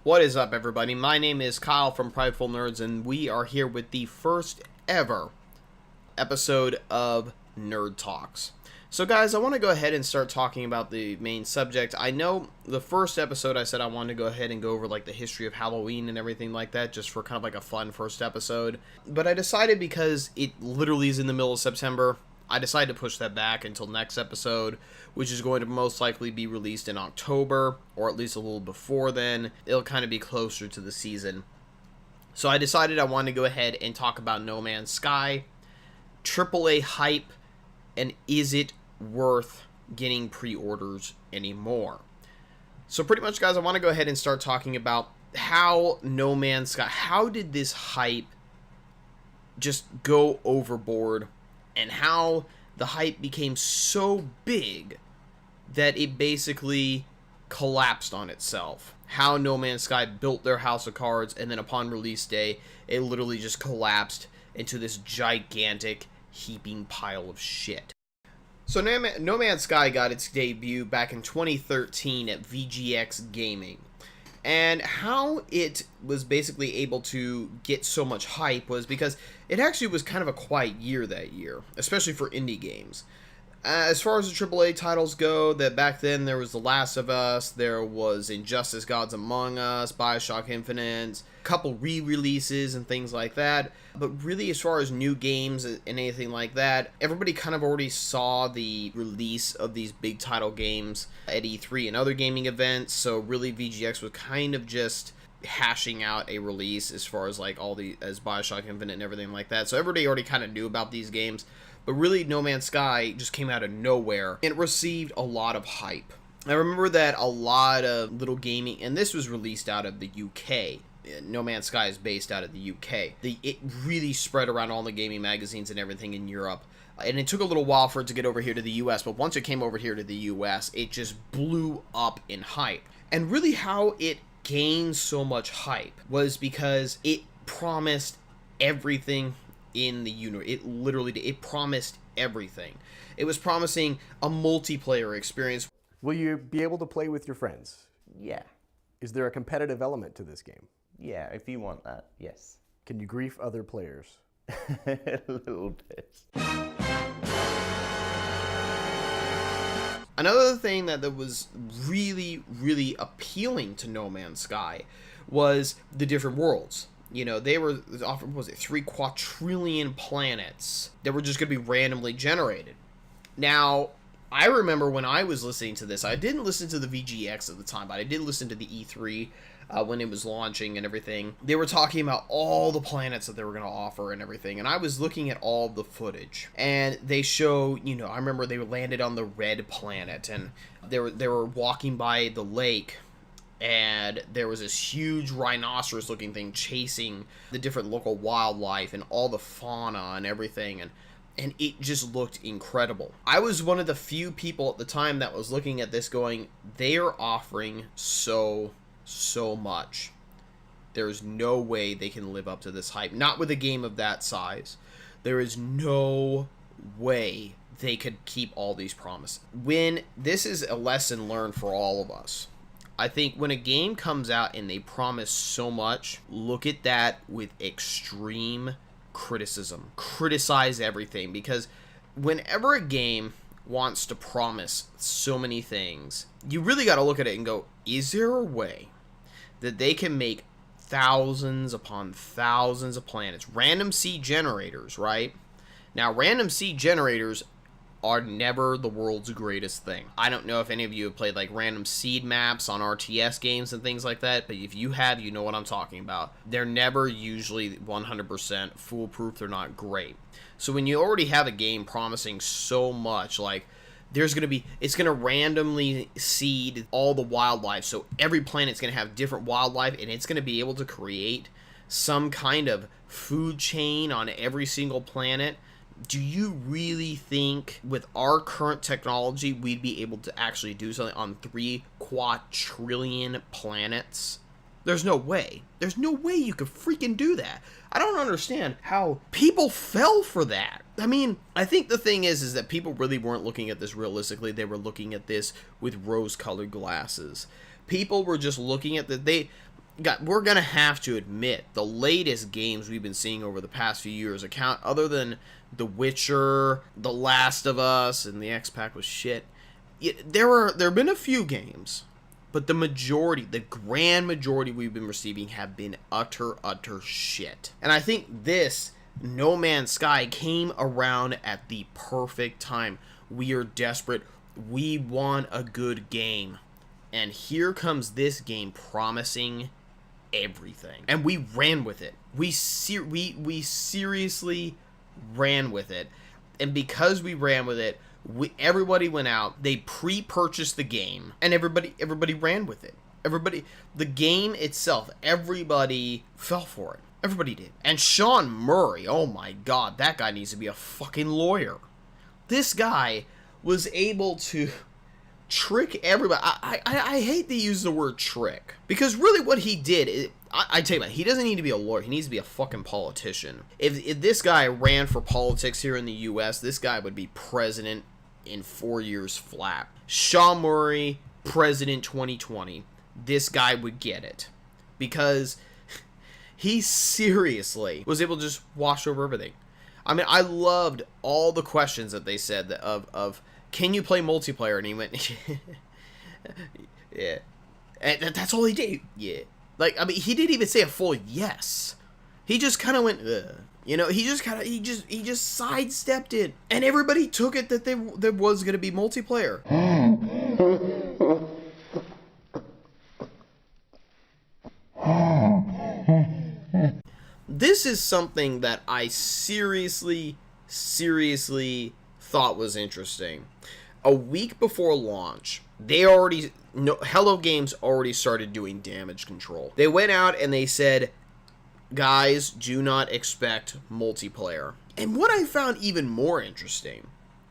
What is up, everybody? My name is Kyle from Prideful Nerds, and we are here with the first ever episode of Nerd Talks. So, guys, I want to go ahead and start talking about the main subject. I know the first episode I said I wanted to go ahead and go over, like, the history of Halloween and everything like that, just for kind of like a fun first episode. But I decided, because it literally is in the middle of September, I decided to push that back until next episode, which is going to most likely be released in October, or at least a little before then. It'll kind of be closer to the season. So I decided I wanted to go ahead and talk about No Man's Sky, AAA hype, and is it worth getting pre-orders anymore? So pretty much, guys, I want to go ahead and start talking about how No Man's Sky, how did this hype just go overboard, and how the hype became so big that it basically collapsed on itself. How No Man's Sky built their house of cards, and then upon release day, it literally just collapsed into this gigantic heaping pile of shit. So No Man's Sky got its debut back in 2013 at VGX Gaming. And how it was basically able to get so much hype was because it actually was kind of a quiet year that year, especially for indie games. As far as the AAA titles go, that back then there was The Last of Us, there was Injustice Gods Among Us, BioShock Infinite, a couple re-releases and things like that. But really, as far as new games and anything like that, everybody kind of already saw the release of these big title games at E3 and other gaming events, so really VGX was kind of just hashing out a release as far as like as BioShock Infinite and everything like that. So everybody already kind of knew about these games. But really, No Man's Sky just came out of nowhere, and it received a lot of hype. I remember that a lot of little gaming, and this was released out of the UK. No Man's Sky is based out of the UK. It really spread around all the gaming magazines and everything in Europe. And it took a little while for it to get over here to the US, but once it came over here to the US, it just blew up in hype. And really how it gained so much hype was because it promised everything in the universe. It literally did. It promised everything. It was promising a multiplayer experience. Will you be able to play with your friends? Yeah. Is there a competitive element to this game? Yeah, if you want that, yes. Can you grief other players? A little bit. Another thing that was really, really appealing to No Man's Sky was the different worlds. You know, they were offered, what was it, 3 quadrillion planets that were just going to be randomly generated. Now, I remember when I was listening to this, I didn't listen to the VGX at the time, but I did listen to the E3 when it was launching and everything. They were talking about all the planets that they were going to offer and everything, and I was looking at all the footage. And they show, you know, I remember they landed on the red planet, and they were walking by the lake, and there was this huge rhinoceros looking thing chasing the different local wildlife and all the fauna and everything, and it just looked incredible. I was one of the few people at the time that was looking at this going, they are offering so much. There's no way they can live up to this hype. Not with a game of that size. There is no way they could keep all these promises. When this is a lesson learned for all of us. I think when a game comes out and they promise so much, look at that with extreme criticism. Criticize everything, because whenever a game wants to promise so many things, you really got to look at it and go, is there a way that they can make thousands upon thousands of planets? Random seed generators, right? Now, random seed generators are never the world's greatest thing. I don't know if any of you have played like random seed maps on RTS games and things like that, but if you have, you know what I'm talking about. They're never usually 100% foolproof. They're not great. So when you already have a game promising so much, like it's going to randomly seed all the wildlife, so every planet's going to have different wildlife, and it's going to be able to create some kind of food chain on every single planet. Do you really think with our current technology we'd be able to actually do something on 3 quadrillion planets? There's no way. There's no way you could freaking do that. I don't understand how people fell for that. I mean, I think the thing is that people really weren't looking at this realistically. They were looking at this with rose-colored glasses. People were just looking at we're gonna have to admit the latest games we've been seeing over the past few years, other than The Witcher, The Last of Us, and the X-Pack was shit. There have been a few games, but the grand majority we've been receiving have been utter shit. And I think this No Man's Sky came around at the perfect time. We are desperate. We want a good game. And here comes this game promising everything. And we ran with it. We seriously ran with it. And because we ran with it, everybody went out, they pre-purchased the game, and everybody ran with it. The game itself, everybody fell for it. Everybody did. And Sean Murray, oh my god, that guy needs to be a fucking lawyer. This guy was able to trick everybody. I hate to use the word trick, because really what he did, I tell you what, he doesn't need to be a lawyer, he needs to be a fucking politician. If this guy ran for politics here in the US, this guy would be president in 4 years flat. Sean Murray, president 2020, this guy would get it, because he seriously was able to just wash over everything. I mean, I loved all the questions that they said of can you play multiplayer? And he went, yeah. And that's all he did. Yeah. Like, I mean, he didn't even say a full yes. He just kind of went, you know, he just sidestepped it. And everybody took it that there was going to be multiplayer. This is something that I seriously thought was interesting. A week before launch, Hello Games already started doing damage control. They went out and they said, guys, do not expect multiplayer. And what I found even more interesting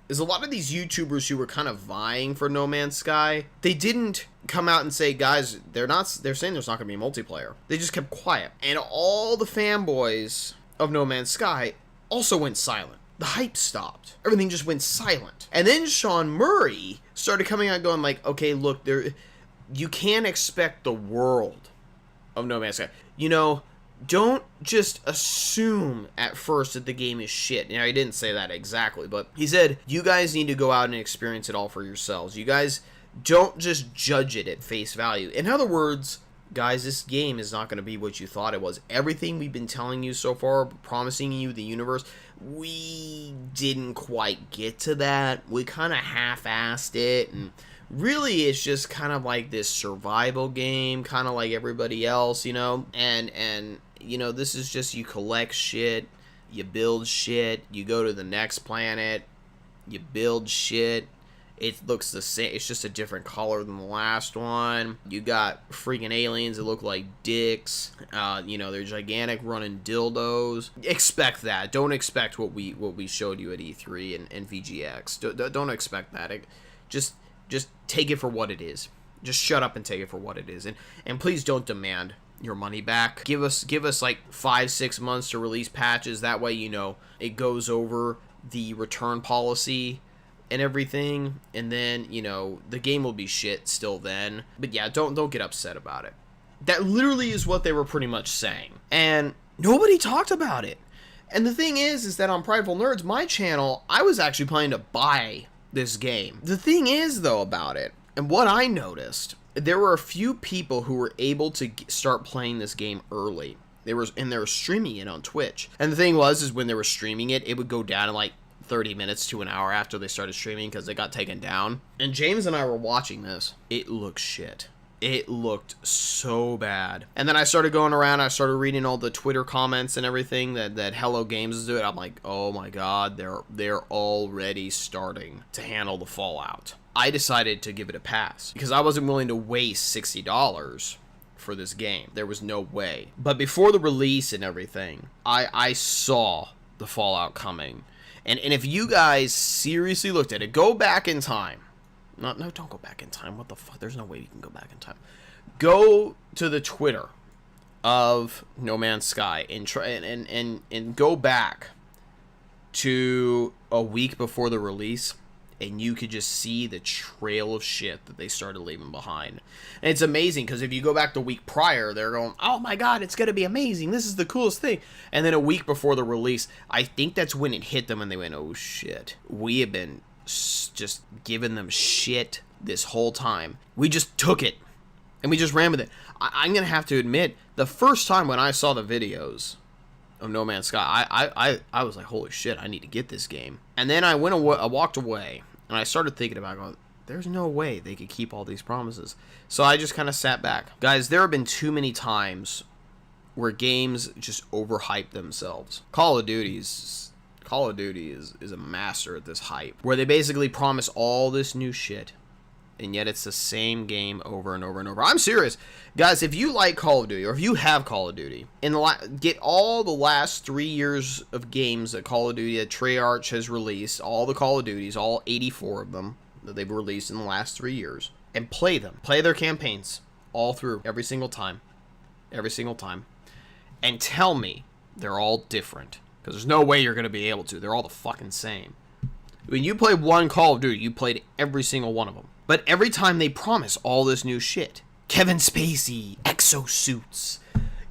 is a lot of these YouTubers who were kind of vying for No Man's Sky, they didn't come out and say, guys, they're saying there's not going to be multiplayer. They just kept quiet. And all the fanboys of No Man's Sky also went silent. The hype stopped. Everything just went silent. And then Sean Murray started coming out going like, okay, look, you can't expect the world of No Man's Sky. You know, don't just assume at first that the game is shit. Now, he didn't say that exactly, but he said, you guys need to go out and experience it all for yourselves. You guys don't just judge it at face value. In other words, guys, this game is not going to be what you thought it was. Everything we've been telling you so far, promising you the universe, we didn't quite get to that. We kind of half-assed it, and really it's just kind of like this survival game, kind of like everybody else, you know? And you know, this is just, you collect shit, you build shit, you go to the next planet, you build shit. It looks the same. It's just a different color than the last one. You got freaking aliens that look like dicks. You know, they're gigantic running dildos. Expect that. Don't expect what we showed you at E3 and VGX. Don't expect that. Just take it for what it is. Just shut up and take it for what it is. And please don't demand your money back. Give us like 5-6 months to release patches. That way, you know, it goes over the return policy and everything, and then, you know, the game will be shit still then. But yeah, don't get upset about it. That literally is what they were pretty much saying, and nobody talked about it. And the thing is that on Prideful Nerds, my channel, I was actually planning to buy this game. The thing is, though, about it, and what I noticed, there were a few people who were able to start playing this game early. They were streaming it on Twitch. And the thing was when they were streaming it, it would go down in like 30 minutes to an hour after they started streaming because they got taken down. And James and I were watching this. It looked shit. It looked so bad. And then I started going around, I started reading all the Twitter comments and everything that Hello Games is doing. I'm like, oh my god, they're already starting to handle the fallout. I decided to give it a pass because I wasn't willing to waste $60 for this game. There was no way. But before the release and everything, I saw the fallout coming. And if you guys seriously looked at it, go back in time. No, don't go back in time. What the fuck? There's no way you can go back in time. Go to the Twitter of No Man's Sky and try and go back to a week before the release. and you could just see the trail of shit that they started leaving behind. And it's amazing because if you go back the week prior, they're going, oh my god, it's going to be amazing, this is the coolest thing. And then a week before the release, I think that's when it hit them and they went, oh shit, we have been just giving them shit this whole time. We just took it and we just ran with it. I'm going to have to admit, the first time when I saw the videos of No Man's Sky, I was like, holy shit, I need to get this game. And then I walked away, and I started thinking about going, there's no way they could keep all these promises. So I just kind of sat back. Guys, there have been too many times where games just overhype themselves. Call of Duty is a master at this hype, where they basically promise all this new shit, and yet it's the same game over and over and over. I'm serious. Guys, if you like Call of Duty, or if you have Call of Duty, get all the last 3 years of games that Call of Duty, that Treyarch has released, all the Call of Duties, all 84 of them that they've released in the last 3 years, and play them. Play their campaigns all through, every single time. Every single time. And tell me they're all different. Because there's no way you're going to be able to. They're all the fucking same. When you play one Call of Duty, you played every single one of them. But every time they promise all this new shit. Kevin Spacey, exosuits,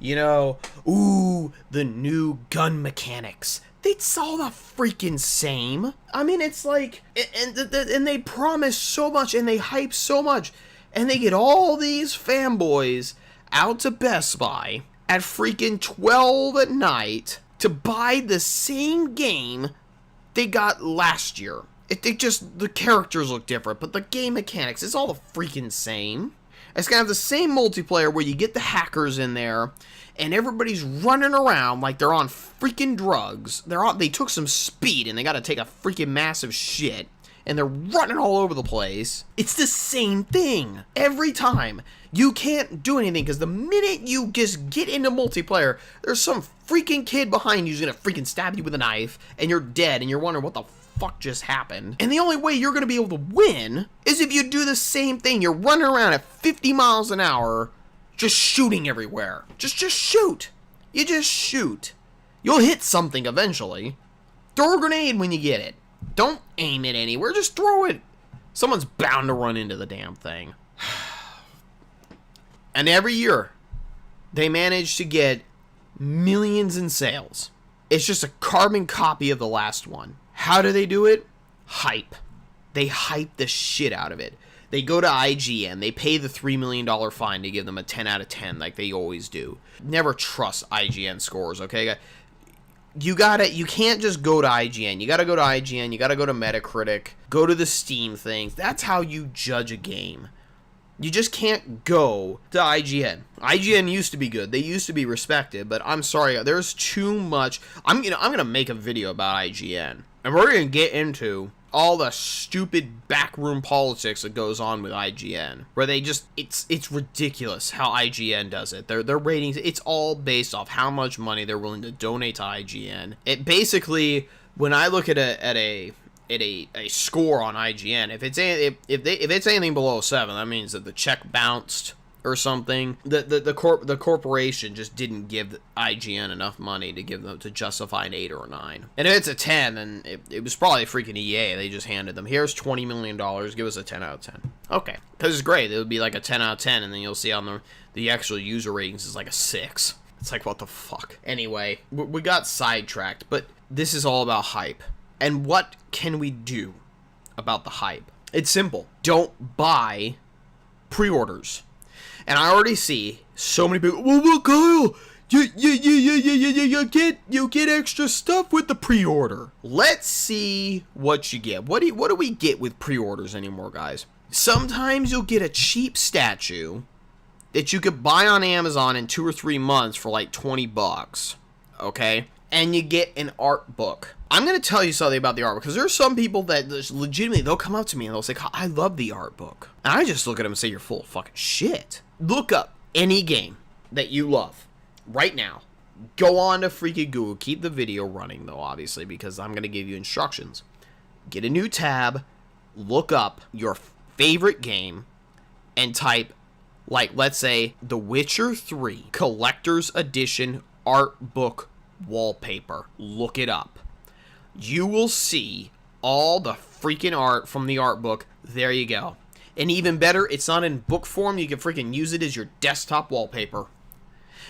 the new gun mechanics. It's all the freaking same. I mean, it's like, and they promise so much, and they hype so much, and they get all these fanboys out to Best Buy at freaking 12 at night to buy the same game they got last year. The characters look different, but the game mechanics, it's all the freaking same. It's gonna have the same multiplayer where you get the hackers in there, and everybody's running around like they're on freaking drugs. They took some speed, and they gotta take a freaking massive shit, and they're running all over the place. It's the same thing every time. You can't do anything, because the minute you just get into multiplayer, there's some freaking kid behind you who's gonna freaking stab you with a knife, and you're dead, and you're wondering what the fuck just happened. And the only way you're gonna be able to win is if you do the same thing. You're running around at 50 miles an hour, just shooting everywhere. Just shoot. You just shoot. You'll hit something eventually. Throw a grenade when you get it. Don't aim it anywhere, just throw it. Someone's bound to run into the damn thing. And every year, they manage to get millions in sales. It's just a carbon copy of the last one. How do they do it? Hype. They hype the shit out of it. They go to IGN. They pay the $3 million fine to give them a 10 out of 10 like they always do. Never trust IGN scores, okay? You can't just go to IGN. You gotta go to IGN. You gotta go to Metacritic. Go to the Steam things. That's how you judge a game. You just can't go to IGN. IGN used to be good. They used to be respected, but I'm sorry, there's too much. I'm gonna make a video about IGN, and we're gonna get into all the stupid backroom politics that goes on with IGN, where they just it's ridiculous how IGN does it. Their ratings, it's all based off how much money they're willing to donate to IGN. It basically, when I look at a score on IGN, if it's anything below 7, that means that the check bounced or something. The corporation just didn't give IGN enough money to give them to justify an 8 or a 9. And if it's a 10, then it was probably freaking EA. They just handed them, here's $20 million, give us a 10 out of 10. Okay, because it's great. It would be like a 10 out of 10, and then you'll see on the actual user ratings is like a 6. It's like, what the fuck? Anyway, we got sidetracked, but this is all about hype. And what can we do about the hype? It's simple. Don't buy pre-orders. And I already see so many people, well, Kyle, you get extra stuff with the pre-order. Let's see what you get. What do we get with pre-orders anymore, guys? Sometimes you'll get a cheap statue that you could buy on Amazon in 2 or 3 months for like $20, okay? And you get an art book. I'm going to tell you something about the art book, because there are some people that just legitimately, they'll come up to me and they'll say, I love the art book. And I just look at them and say, you're full of fucking shit. Look up any game that you love right now. Go on to freaking Google. Keep the video running, though, obviously, because I'm going to give you instructions. Get a new tab, look up your favorite game, and type, like, let's say, The Witcher 3 Collector's Edition Art Book Wallpaper. Look it up. You will see all the freaking art from the art book. There you go. And even better, it's not in book form. You can freaking use it as your desktop wallpaper.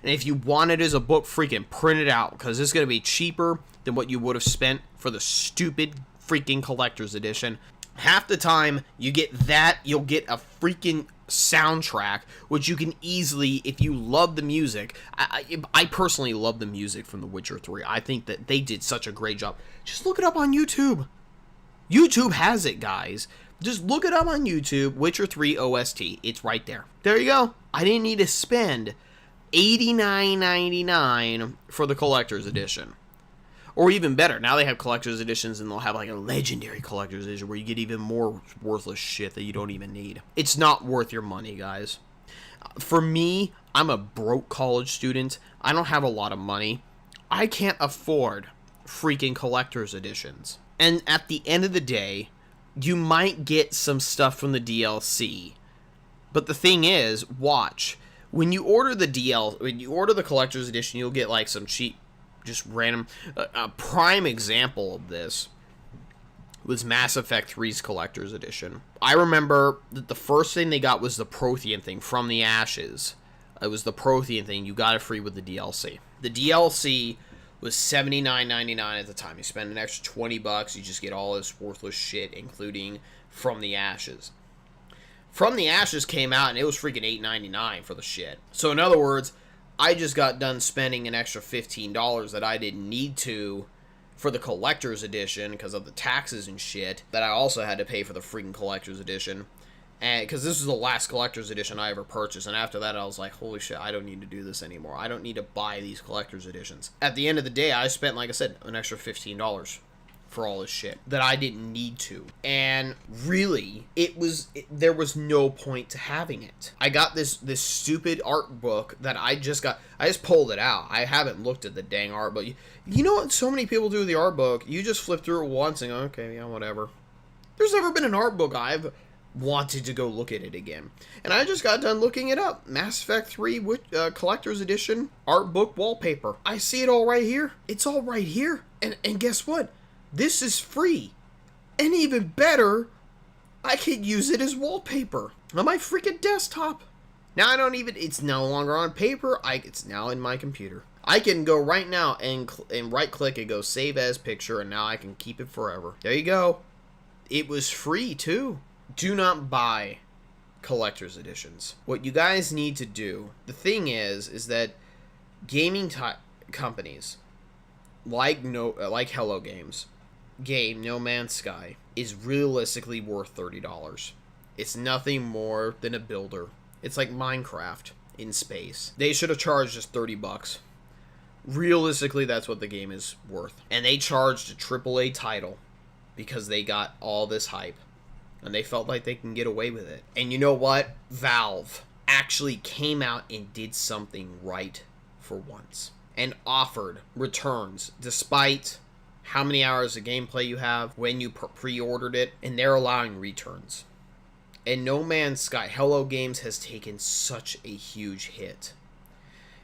And if you want it as a book, freaking print it out, because it's going to be cheaper than what you would have spent for the stupid freaking collector's edition. Half the time you get that, you'll get a freaking soundtrack, which you can easily, if you love the music. I personally love the music from The Witcher 3. I think that they did such a great job. Just look it up on YouTube. YouTube has it, guys. Just look it up on YouTube, Witcher 3 OST. It's right there. There you go. I didn't need to spend $89.99 for the collector's edition. Or even better, now they have collector's editions, and they'll have like a legendary collector's edition where you get even more worthless shit that you don't even need. It's not worth your money, guys. For me, I'm a broke college student. I don't have a lot of money. I can't afford freaking collector's editions. And at the end of the day, you might get some stuff from the DLC. But the thing is, watch. When you order the collector's edition, you'll get like some cheap, just random. A prime example of this was Mass Effect 3's collector's edition. I remember that the first thing they got was the Prothean thing, From the Ashes. It was the Prothean thing. You got it free with the DLC. The DLC was $79.99 at the time. You spend an extra $20, you just get all this worthless shit, including From the Ashes. From the Ashes came out, and it was freaking $8.99 for the shit. So in other words, I just got done spending an extra $15 that I didn't need to for the collector's edition because of the taxes and shit that I also had to pay for the freaking collector's edition. And because this was the last collector's edition I ever purchased, and after that I was like, holy shit, I don't need to do this anymore. I don't need to buy these collector's editions. At the end of the day, I spent, like I said, an extra $15 for all this shit that I didn't need to. And really, there was no point to having it. I got this stupid art book that I just pulled it out. I haven't looked at the dang art book. You know what so many people do with the art book? You just flip through it once and go, okay, yeah, whatever. There's never been an art book I've wanted to go look at it again. And I just got done looking it up. Mass Effect 3 Collector's Edition art book wallpaper. I see it all right here. It's all right here. And guess what? This is free. And even better, I can use it as wallpaper on my freaking desktop. Now it's no longer on paper. It's now in my computer. I can go right now and right click and go save as picture, and now I can keep it forever. There you go. It was free too. Do not buy collector's editions. What you guys need to do, the thing is that gaming companies like Hello Games, No Man's Sky is realistically worth $30. It's nothing more than a builder. It's like Minecraft in space. They should have charged just $30. Realistically, that's what the game is worth. And they charged a AAA title because they got all this hype. And they felt like they can get away with it. And you know what? Valve actually came out and did something right for once. And offered returns despite how many hours of gameplay you have when you pre-ordered it. And they're allowing returns. And No Man's Sky, Hello Games has taken such a huge hit.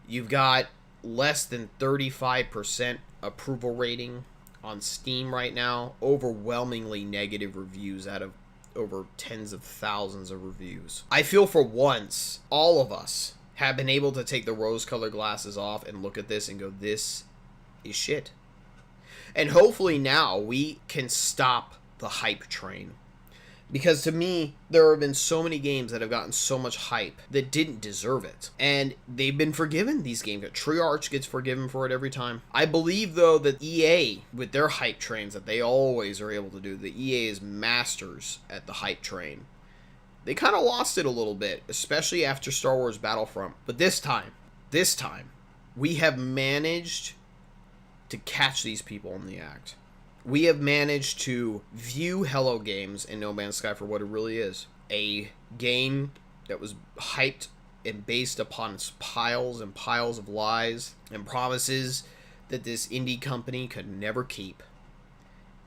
You've got less than 35% approval rating on Steam right now. Overwhelmingly negative reviews out of over tens of thousands of reviews. I feel for once, all of us have been able to take the rose-colored glasses off and look at this and go, this is shit. And hopefully now we can stop the hype train. Because to me, there have been so many games that have gotten so much hype that didn't deserve it. And they've been forgiven, these games. Treyarch gets forgiven for it every time. I believe, though, that EA, with their hype trains that they always are able to do, the EA is masters at the hype train. They kind of lost it a little bit, especially after Star Wars Battlefront. But this time, we have managed to catch these people in the act. We have managed to view Hello Games and No Man's Sky for what it really is. A game that was hyped and based upon piles and piles of lies and promises that this indie company could never keep.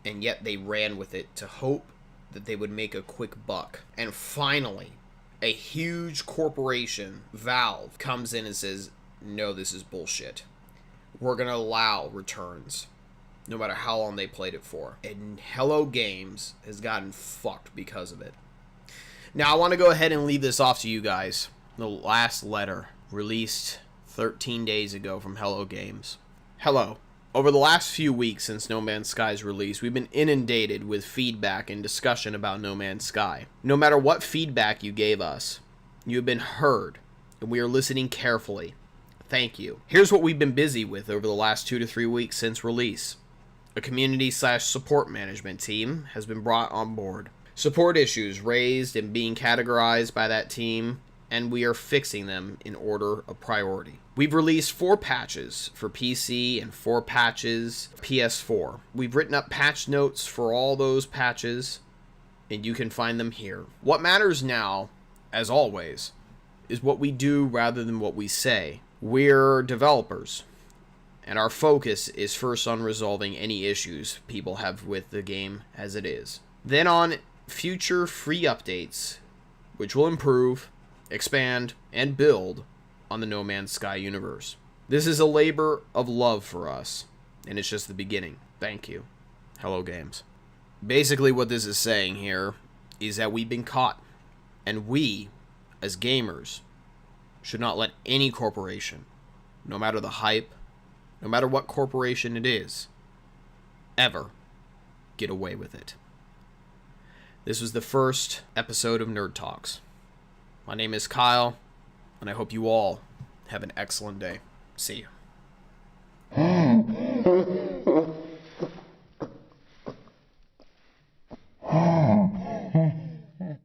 And yet they ran with it to hope that they would make a quick buck. And finally, a huge corporation, Valve, comes in and says, no, this is bullshit. We're going to allow returns. no matter how long they played it for. And Hello Games has gotten fucked because of it. Now, I want to go ahead and leave this off to you guys. The last letter released 13 days ago from Hello Games. Hello. Over the last few weeks since No Man's Sky's release, we've been inundated with feedback and discussion about No Man's Sky. No matter what feedback you gave us, you have been heard, and we are listening carefully. Thank you. Here's what we've been busy with over the last 2 to 3 weeks since release. A community/support management team has been brought on board. Support issues raised and being categorized by that team, and we are fixing them in order of priority. We've released 4 patches for PC and 4 patches PS4. We've written up patch notes for all those patches, and you can find them here. What matters now, as always, is what we do rather than what we say. We're developers, and our focus is first on resolving any issues people have with the game as it is. Then on future free updates, which will improve, expand, and build on the No Man's Sky universe. This is a labor of love for us, and it's just the beginning. Thank you. Hello Games. Basically what this is saying here is that we've been caught, and we, as gamers, should not let any corporation, no matter the hype, no matter what corporation it is, ever get away with it. This was the first episode of Nerd Talks. My name is Kyle, and I hope you all have an excellent day. See you.